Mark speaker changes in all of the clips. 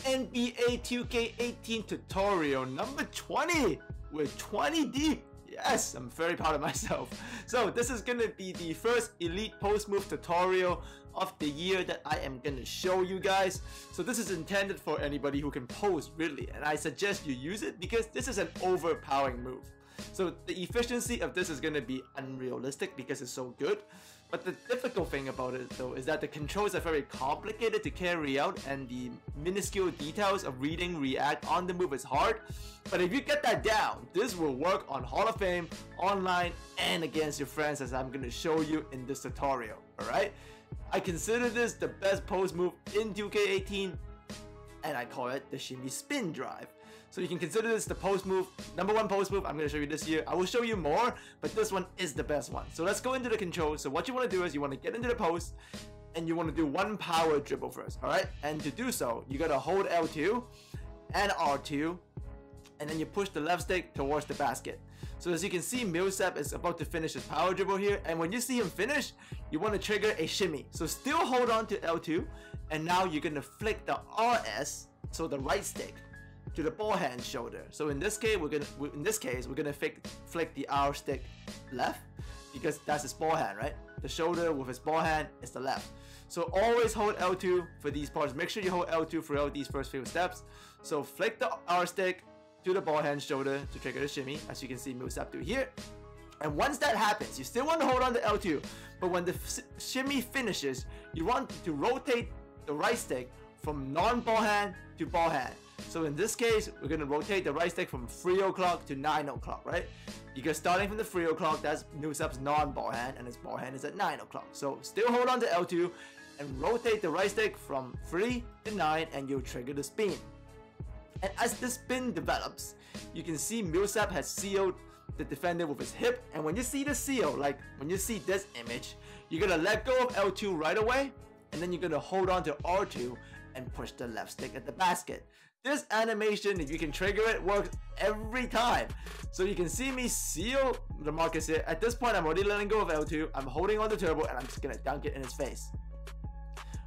Speaker 1: NBA 2K18 tutorial number 20. We're 20 deep. Yes, I'm very proud of myself. So this is gonna be the first Elite Post Move tutorial of the year that I am gonna show you guys. So this is intended for anybody who can post really, and I suggest you use it because this is an overpowering move. So the efficiency of this is gonna be unrealistic because it's so good. But the difficult thing about it though is that the controls are very complicated to carry out and the minuscule details of reading react on the move is hard. But if you get that down, this will work on Hall of Fame, online, and against your friends as I'm going to show you in this tutorial. Alright? I consider this the best post move in 2K18 and I call it the Shimmy Spin Drive. So you can consider this the post move, number one post move I'm going to show you this year. I will show you more, but this one is the best one. So let's go into the controls. So what you want to do is you want to get into the post and you want to do one power dribble first, alright? And to do so, you got to hold L2 and R2 and then you push the left stick towards the basket. So as you can see, Millsap is about to finish his power dribble here, and when you see him finish, you want to trigger a shimmy. So still hold on to L2, and now you're going to flick the RS, so the right stick, to the ball hand shoulder. So in this case, we're gonna flick the R stick left because that's his ball hand, right? The shoulder with his ball hand is the left. So always hold L2 for these parts. Make sure you hold L2 throughout these first few steps. So flick the R stick to the ball hand shoulder to trigger the shimmy, as you can see Millsap do here. And once that happens, you still want to hold on to L2, but when the shimmy finishes, you want to rotate the right stick from non-ball hand to ball hand. So in this case, we're going to rotate the right stick from 3 o'clock to 9 o'clock, right? Because starting from the 3 o'clock, that's Millsap's non-ball hand, and his ball hand is at 9 o'clock. So still hold on to L2 and rotate the right stick from 3 to 9 and you'll trigger the spin. And as the spin develops, you can see Millsap has sealed the defender with his hip, and when you see the seal, like when you see this image, you're going to let go of L2 right away, and then you're going to hold on to R2 and push the left stick at the basket. This animation, if you can trigger it, works every time. So you can see me seal LaMarcus here. At this point, I'm already letting go of L2. I'm holding on to Turbo, and I'm just going to dunk it in his face.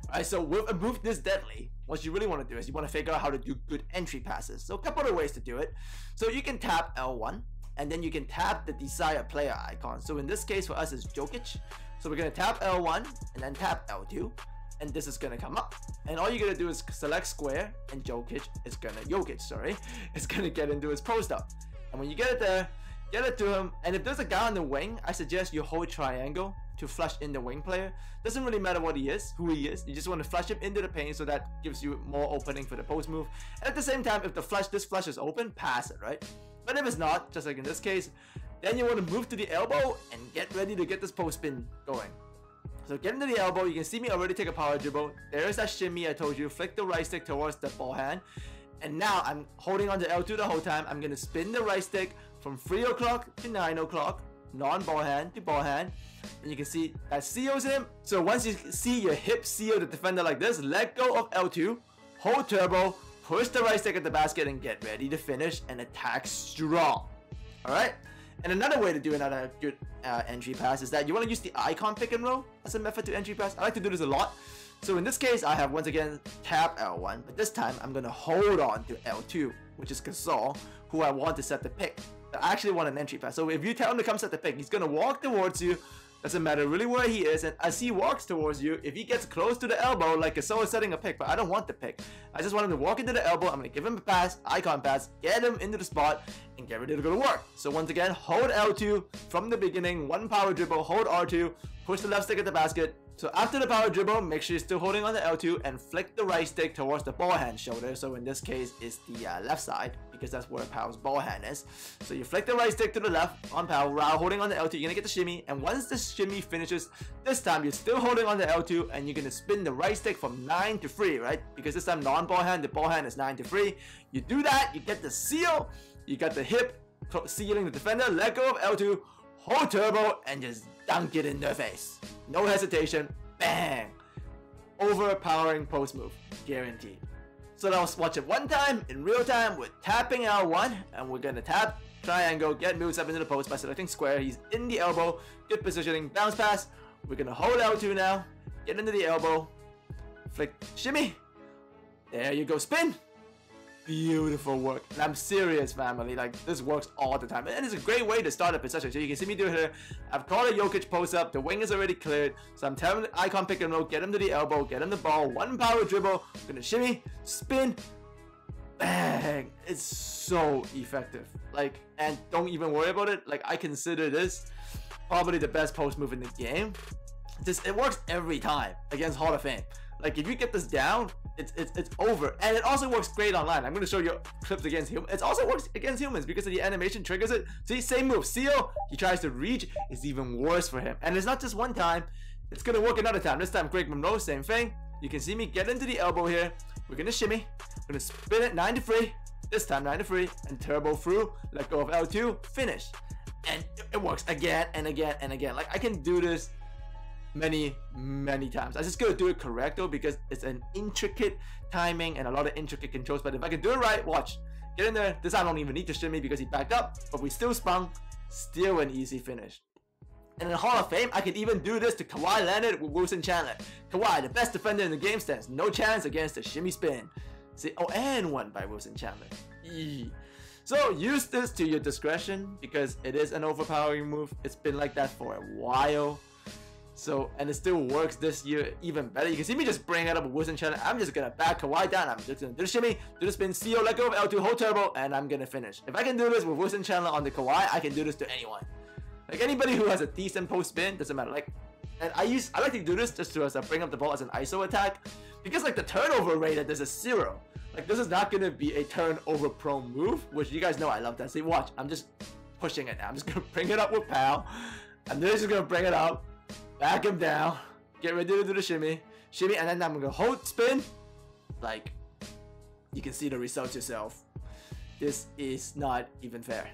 Speaker 1: Alright, so with a move this deadly, what you really want to do is you want to figure out how to do good entry passes. So a couple of ways to do it. So you can tap L1, and then you can tap the desired player icon. So in this case, for us, it's Jokic. So we're going to tap L1, and then tap L2. And this is gonna come up, and all you're gonna do is select square, and Jokic is gonna get into his post up. And when you get it there, get it to him. And if there's a guy on the wing, I suggest you hold triangle to flush in the wing player. Doesn't really matter what he is, who he is. You just want to flush him into the paint, so that gives you more opening for the post move. And at the same time, if this flush is open, pass it, right? But if it's not, just like in this case, then you want to move to the elbow and get ready to get this post spin going. So get into the elbow, you can see me already take a power dribble. There's that shimmy I told you. Flick the right stick towards the ball hand. And now I'm holding on to L2 the whole time. I'm going to spin the right stick from 3 o'clock to 9 o'clock. Non-ball hand to ball hand. And you can see that seals him. So once you see your hip seal the defender like this, let go of L2. Hold Turbo. Push the right stick at the basket and get ready to finish and attack strong. Alright? And another way to do another good entry pass is that you want to use the icon pick and roll as a method to entry pass. I like to do this a lot. So in this case, I have once again tap L1, but this time I'm going to hold on to L2, which is Gasol, who I want to set the pick. I actually want an entry pass. So if you tell him to come set the pick, he's going to walk towards you. Doesn't matter really where he is, and as he walks towards you, if he gets close to the elbow, like Gasol is setting a pick, but I don't want the pick. I just want him to walk into the elbow. I'm going to give him a pass, icon pass, get him into the spot, and get ready to go to work. So once again, hold L2 from the beginning, one power dribble, hold R2, push the left stick at the basket. So after the power dribble, make sure you're still holding on to L2 and flick the right stick towards the ball hand shoulder. So in this case, it's the left side because that's where Powell's ball hand is. So you flick the right stick to the left on Powell while holding on to L2. You're going to get the shimmy. And once the shimmy finishes, this time you're still holding on to L2 and you're going to spin the right stick from 9 to 3, right? Because this time non-ball hand, the ball hand is 9 to 3. You do that, you get the seal, you got the hip sealing the defender, let go of L2, hold Turbo, and just dunk it in their face. No hesitation, bang! Overpowering post move, guaranteed. So now let's watch it one time in real time with tapping L1, and we're gonna tap triangle, get Millsap into the post by selecting square. He's in the elbow, good positioning, bounce pass. We're gonna hold L2 now, get into the elbow, flick shimmy, There you go, spin. Beautiful work. And I'm serious, family. Like, this works all the time. And it's a great way to start a possession. So you can see me do it here. I've called a Jokic post up. The wing is already cleared. So I'm telling the icon pick and roll. Get him to the elbow. Get him the ball. One power dribble. I'm gonna shimmy. Spin. Bang. It's so effective. Like, and don't even worry about it. Like, I consider this probably the best post move in the game. It works every time against Hall of Fame. Like, if you get this down, it's over. And it also works great online. I'm going to show you clips against humans. It also works against humans because of the animation triggers it. See, same move. Seal, he tries to reach. It's even worse for him. And it's not just one time. It's going to work another time. This time, Greg Monroe, same thing. You can see me get into the elbow here. We're going to shimmy. We're going to spin it 9 to 3. This time 9 to 3. And turbo through. Let go of L2. Finish. And it works again and again and again. Like, I can do this many times. I just gotta do it correct though, because it's an intricate timing and a lot of intricate controls. But if I can do it right, watch, get in there. This I don't even need to shimmy because he backed up, but we still spun. Still an easy finish. And in Hall of Fame, I can even do this to Kawhi Leonard with Wilson Chandler. Kawhi, the best defender in the game, stands no chance against the shimmy spin. See, oh, and one by Wilson Chandler. Eee. So use this to your discretion because it is an overpowering move. It's been like that for a while. So, and it still works this year even better. You can see me just bring it up with Wilson Chandler. I'm just gonna back Kawhi down. I'm just gonna do the shimmy, do the spin, CO, let go of L2, hold turbo, and I'm gonna finish. If I can do this with Wilson Chandler on the Kawhi, I can do this to anyone. Like, anybody who has a decent post spin, doesn't matter. Like, and I like to do this just to bring up the ball as an ISO attack, because like the turnover rate at this is 0. Like, this is not gonna be a turnover prone move, which you guys know I love that. See, watch, I'm just pushing it now. I'm just gonna bring it up with Pal. I'm just gonna bring it up. Back him down, get ready to do the shimmy, and then I'm gonna hold spin. Like, you can see the results yourself. This is not even fair.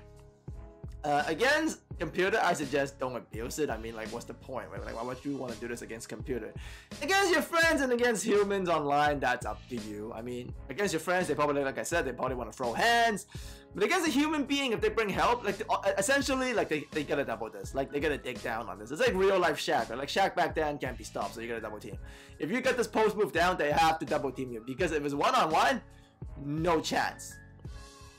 Speaker 1: Against computer, I suggest don't abuse it. I mean, like, what's the point, right? Like, why would you want to do this against computer? Against your friends and against humans online, that's up to you. I mean, against your friends, they probably, like I said, they probably want to throw hands. But against a human being, if they bring help, like, essentially, like, they gotta double this. Like, they gotta dig down on this. It's like real life Shaq, right? Like, Shaq back then can't be stopped, so you gotta double team. If you get this post move down, they have to double team you, because if it's one-on-one, no chance.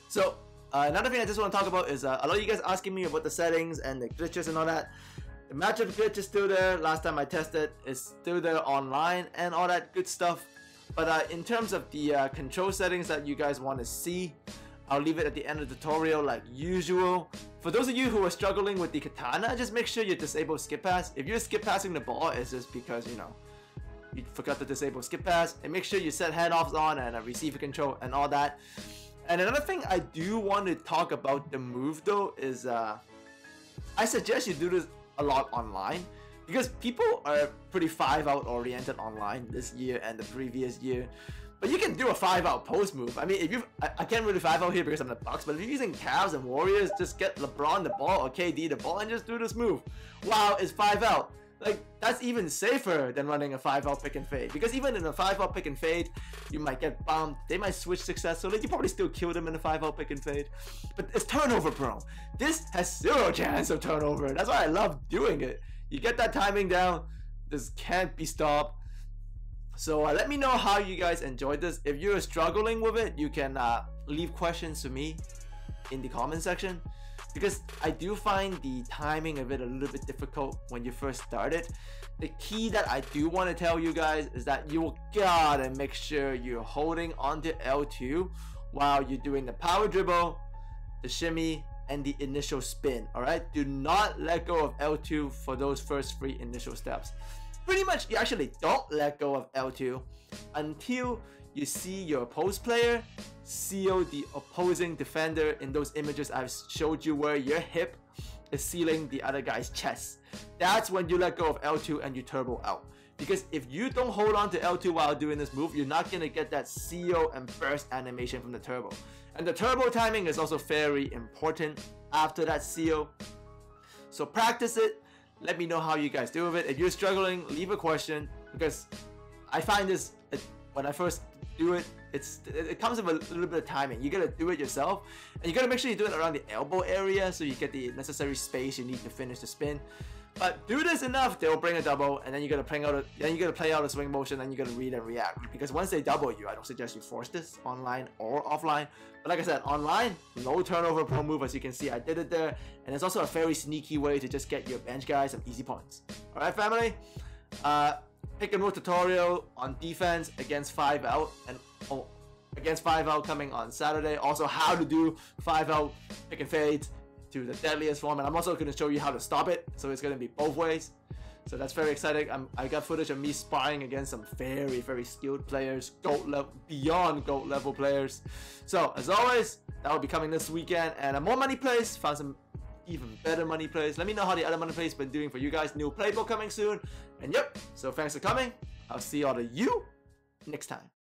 Speaker 1: So, another thing I just want to talk about is a lot of you guys asking me about the settings and the glitches and all that. The matchup glitch is still there. Last time I tested, it's still there online and all that good stuff. But in terms of the control settings that you guys want to see, I'll leave it at the end of the tutorial like usual. For those of you who are struggling with the katana, just make sure you disable skip pass. If you're skip passing the ball, it's just because, you know, you forgot to disable skip pass. And make sure you set handoffs on and receiver control and all that. And another thing I do want to talk about the move though is I suggest you do this a lot online, because people are pretty 5-out oriented online this year and the previous year. But you can do a 5-out post move. I mean, if you, I can't really 5-out here because I'm the Bucks, but if you're using Cavs and Warriors, just get LeBron the ball or KD the ball and just do this move. Wow, it's 5-out. Like, that's even safer than running a 5-out pick and fade, because even in a 5-out pick and fade, you might get bumped, they might switch successfully, you probably still kill them in a 5-out pick and fade, but it's turnover prone. This has 0 chance of turnover. That's why I love doing it. You get that timing down, this can't be stopped. So let me know how you guys enjoyed this. If you're struggling with it, you can leave questions to me in the comment section, because I do find the timing of it a little bit difficult when you first start it. The key that I do want to tell you guys is that you gotta make sure you're holding onto L2 while you're doing the power dribble, the shimmy, and the initial spin. Alright, do not let go of L2 for those first 3 initial steps. Pretty much you actually don't let go of L2 until you see your post player seal the opposing defender in those images I've showed you where your hip is sealing the other guy's chest. That's when you let go of L2 and you turbo out. Because if you don't hold on to L2 while doing this move, you're not gonna get that seal and burst animation from the turbo. And the turbo timing is also very important after that seal. So practice it. Let me know how you guys do with it. If you're struggling, leave a question, because I find this, when I first do it, it comes with a little bit of timing. You gotta do it yourself, and you gotta make sure you do it around the elbow area so you get the necessary space you need to finish the spin. But do this enough, they will bring a double, and then you gotta play out a swing motion, and you gotta read and react. Because once they double you, I don't suggest you force this online or offline. But like I said, online, low turnover pro move, as you can see, I did it there, and it's also a very sneaky way to just get your bench guys some easy points. All right, family. Pick and roll tutorial on defense against 5 out, and against 5 out coming on Saturday. Also, how to do 5 out pick and fades to the deadliest form, and I'm also going to show you how to stop it, so it's going to be both ways. So that's very exciting. I got footage of me sparring against some very skilled players, beyond GOAT level players. So as always, that will be coming this weekend, and more money plays, found some even better money plays. Let me know how the other money plays been doing for you guys. New playbook coming soon, and yep, so thanks for coming. I'll see all of you next time.